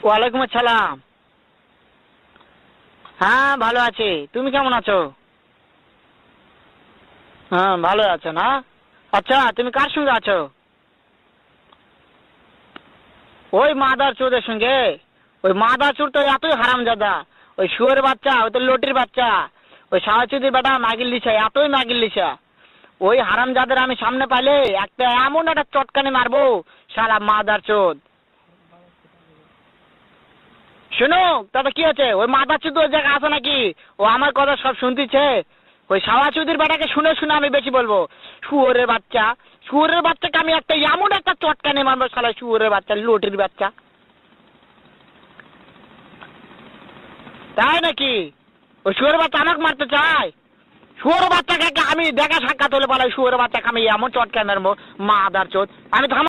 ওয়ালাইকুম আসসালাম। হ্যাঁ ভালো আছি, তুমি কেমন আছো? হ্যাঁ ভালো আছো না? আচ্ছা তুমি কার সঙ্গে আছো? ওই মাদার চোদের সঙ্গে। ওই মাদার চোর তো এতই হারামজাদা। ওই শুয়োরের বাচ্চা, ওই তো লটির বাচ্চা। ওই সাওয়াচুদির বেটা মাগিল লিসা, এতই মাগিল লিসা। ওই হারামজাদের আমি সামনে পাইলে একটা এমন একটা চটকানি মারবো, শালা মাদার চোদ। শুনো, তবে কি আছে? ওই মাদার চোদ ওই জায়গায় আছে নাকি? ও আমার কথা সব শুনতেছে। ওই সাওয়াচুদির বেটাকে শুনে শুনে আমি বেশি বলবো। শুয়োরের বাচ্চা, শুয়োরের বাচ্চাকে আমি একটা এমন একটা চটকানি মারবো, শালা শুয়োরের বাচ্চা, লটির বাচ্চা। তাই নাকি? ওই শুয়োরের বাচ্চা আমাকে মারতে চায়? শুয়োরের বাচ্চাকে আমি দেখা সাক্ষাৎ হলে বলে শুয়োরের বাচ্চাকে আমি এমন চটকানি মারবো, মাদার চোদ। আমি থাম